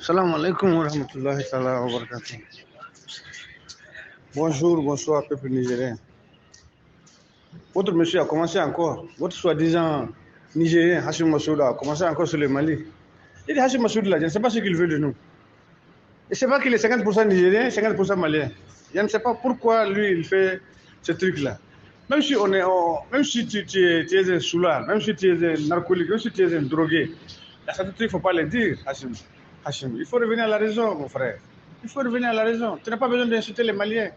Salam alaikum wa rahmatullahi wa barakatuh. Bonjour, bonsoir, peuple nigérien. Votre monsieur a commencé encore, votre soi-disant nigérien, Hashim Massouda, a commencé encore sur le Mali. Il dit Hashim Massouda, là, je ne sais pas ce qu'il veut de nous. Je ne sais pas qu'il est 50% nigérien, 50% malien. Je ne sais pas pourquoi lui, il fait ce truc-là. Même si, même si tu es un soulard, même si tu es un narcolique, même si tu es un drogué, il ne faut pas le dire, Hashim. Hashim, il faut revenir à la raison, mon frère. Il faut revenir à la raison. Tu n'as pas besoin d'insulter les Maliens.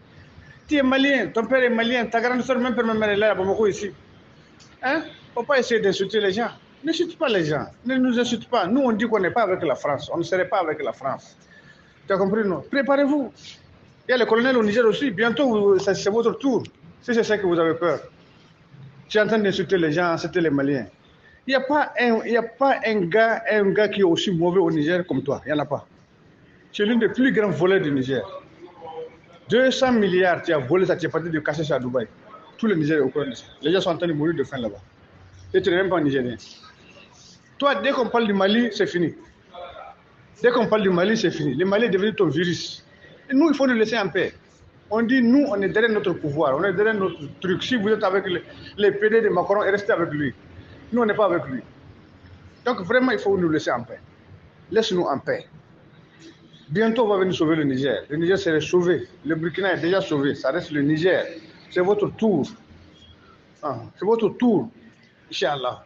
Tu es malien, ton père est malien, ta grande soeur, même père, ma mère est là à Bamako ici. Hein? Il ne faut pas essayer d'insulter les gens. N'insulte pas les gens. Ne nous insulte pas. Nous, on dit qu'on n'est pas avec la France. On ne serait pas avec la France. Tu as compris, non? Préparez-vous. Il y a le colonel au Niger aussi. Bientôt, c'est votre tour. Si c'est ça que vous avez peur. Tu es en train d'insulter les gens, c'était les Maliens. Il n'y a pas un gars qui est aussi mauvais au Niger comme toi. Il n'y en a pas. Tu es l'un des plus grands voleurs du Niger. 200 milliards, tu as volé ça, tu es parti de cacher ça à Dubaï. Tout le Niger est au courant de ça. Les gens sont en train de mourir de faim là-bas. Et tu n'es même pas Nigérien. Toi, dès qu'on parle du Mali, c'est fini. Dès qu'on parle du Mali, c'est fini. Le Mali est devenu ton virus. Et nous, il faut nous laisser en paix. On dit, nous, on est derrière notre pouvoir, on est derrière notre truc. Si vous êtes avec les PD de Macron, restez avec lui. Nous, on n'est pas avec lui. Donc, vraiment, il faut nous laisser en paix. Laisse-nous en paix. Bientôt, on va venir sauver le Niger. Le Niger serait sauvé. Le Burkina est déjà sauvé. Ça reste le Niger. C'est votre tour. C'est votre tour, Inch'Allah.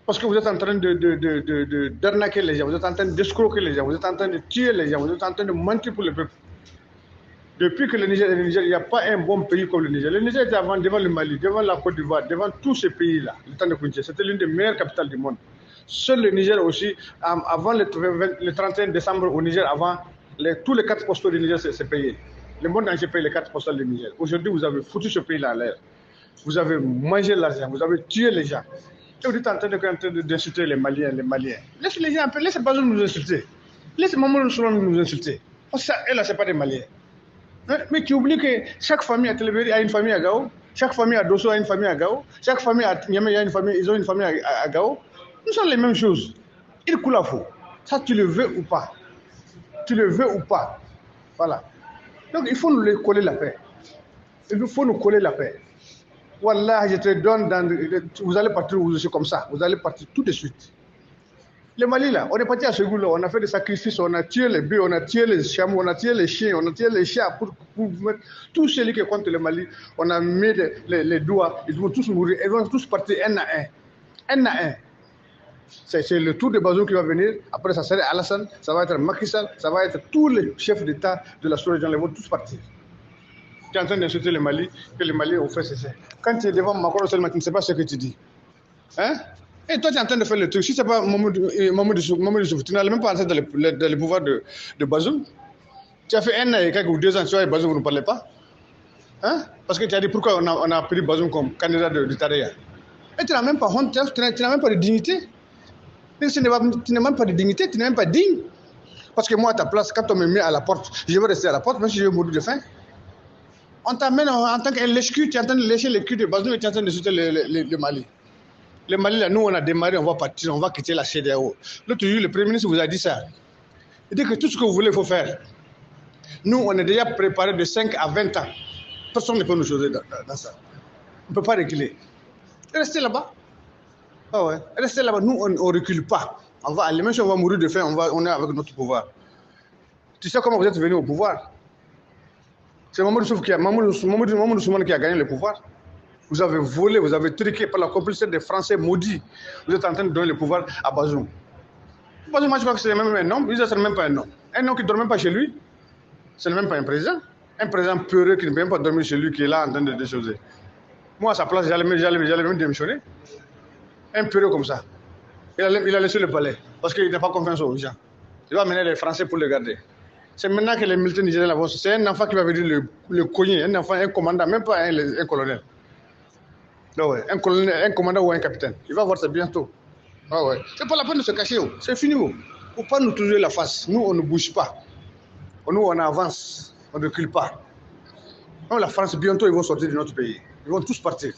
Parce que vous êtes en train d'arnaquer les gens, vous êtes en train d'escroquer les gens, vous êtes en train de tuer les gens, vous êtes en train de mentir pour le peuple. Depuis que le Niger, il n'y a pas un bon pays comme le Niger. Le Niger était devant le Mali, devant la Côte d'Ivoire, devant tous ces pays-là, le temps de Kounché. C'était l'une des meilleures capitales du monde. Seul le Niger aussi, avant le 31 décembre au Niger, tous les 4 postaux du Niger, c'est payé. Le monde entier paye les 4 postaux du Niger. Aujourd'hui, vous avez foutu ce pays-là en l'air. Vous avez mangé l'argent, vous avez tué les gens. Et vous êtes en train d'insulter les Maliens, Laissez les gens un peu, laissez Bazoum nous insulter. Laissez Mamadou Soulan nous insulter. Parce que ça, là, ce n'est pas des Maliens. Mais tu oublies que chaque famille à Télébéry a une famille à Gao, chaque famille à Dosso a une famille à Gao, chaque famille à Niamey a une famille, ils ont une famille à Gao. Nous sommes les mêmes choses. Il coule à faux. Ça, tu le veux ou pas. Tu le veux ou pas. Voilà. Donc, il faut nous coller la paix. Il faut nous coller la paix. Wallah, je te donne vous allez partir aussi comme ça. Vous allez partir tout de suite. Le Mali, là, on est parti à ce goût-là. On a fait des sacrifices, on a tué les bœufs, on a tué les chameaux, on a tué les chiens, on a tué les chats pour mettre tous ceux qui sont contre le Mali. On a mis les doigts, ils vont tous mourir. Ils vont tous partir un à un. Un à un. C'est le tour de Bazoum qui va venir. Après, ça sera Alassane, ça va être Macky Sall, ça va être tous les chefs d'État de la sous-région. Ils vont tous partir. Tu es en train d'insulter le Mali, que le Mali ont fait ceci. Quand tu es devant Macron seulement, tu ne sais pas ce que tu dis. Hein? Et toi, tu es en train de faire le truc. Si ce n'est pas Mamadou Souf, tu n'allais même pas entrer dans le pouvoir de Bazoum. Tu as fait 1 an et quelques ou 2 ans, tu vois, et Bazoum, vous ne parlez pas. Hein? Parce que tu as dit pourquoi on a pris Bazoum comme candidat de Tareya. Et tu n'as même pas honte, tu n'as même pas de dignité. Tu n'as même pas de dignité, tu n'es même pas digne. Parce que moi, à ta place, quand on me met à la porte, je vais rester à la porte, même si je vais mourir de faim. On t'amène en tant qu'un lèche-cul, tu es en train de lécher le cul de Bazoum et tu es en train de sauter le Mali. Le Mali, là, nous, on a démarré, on va partir, on va quitter la CEDEAO. L'autre jour, le Premier ministre vous a dit ça. Il dit que tout ce que vous voulez, il faut faire. Nous, on est déjà préparé de 5 à 20 ans. Personne ne peut nous choisir dans ça. On ne peut pas reculer. Restez là-bas. Ah ouais. Restez là-bas. Nous, on ne recule pas. On va aller, même si on va mourir de faim, on est avec notre pouvoir. Tu sais comment vous êtes venu au pouvoir? C'est Mamadou Soumane qui a gagné le pouvoir. Vous avez volé, vous avez truqué par la complicité des Français maudits. Vous êtes en train de donner le pouvoir à Bazoum. Bazoum, moi je crois que c'est même un homme. Ce n'est même pas un homme. Un homme qui ne dort même pas chez lui. Ce n'est même pas un président. Un président peureux qui ne peut même pas dormir chez lui, qui est là en train de déchoser. Moi, à sa place, j'allais même démissionner. Un peureux comme ça. Il a laissé le palais parce qu'il n'a pas confiance aux gens. Il va amener les Français pour le garder. C'est maintenant que les militaires nigériens vont. C'est un enfant qui va venir le cogner. Un enfant, un commandant, même pas un colonel. Ah ouais, un commandant ou un capitaine. Il va voir ça bientôt. Ah ouais. C'est pas la peine de se cacher. C'est fini. Il ne faut pas nous toucher la face. Nous, on ne bouge pas. Nous, on avance. On ne recule pas. Comme la France, bientôt, ils vont sortir de notre pays. Ils vont tous partir.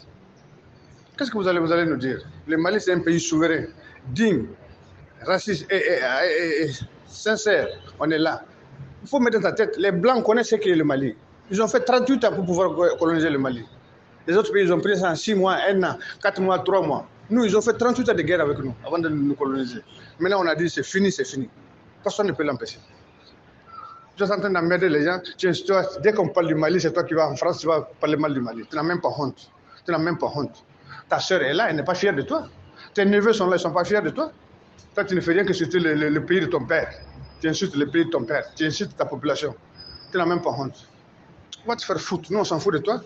Qu'est-ce que vous allez nous dire? Le Mali, c'est un pays souverain, digne, raciste et sincère, on est là. Il faut mettre dans ta tête, les Blancs connaissent ce qu'est le Mali. Ils ont fait 38 ans pour pouvoir coloniser le Mali. Les autres pays, ils ont pris ça en 6 mois, 1 an, 4 mois, 3 mois. Nous, ils ont fait 38 ans de guerre avec nous avant de nous coloniser. Maintenant, on a dit c'est fini, c'est fini. Personne ne peut l'empêcher. Tu es en train d'emmerder les gens. Dès qu'on parle du Mali, c'est toi qui vas en France, tu vas parler mal du Mali. Tu n'as même pas honte. Tu n'as même pas honte. Ta soeur est là, elle n'est pas fière de toi. Tes neveux sont là, ils ne sont pas fiers de toi. Toi, tu ne fais rien que insulter le pays de ton père. Tu insultes le pays de ton père. Tu insultes ta population. Tu n'as même pas honte. On va te faire foutre. Nous, on s'en fout de toi.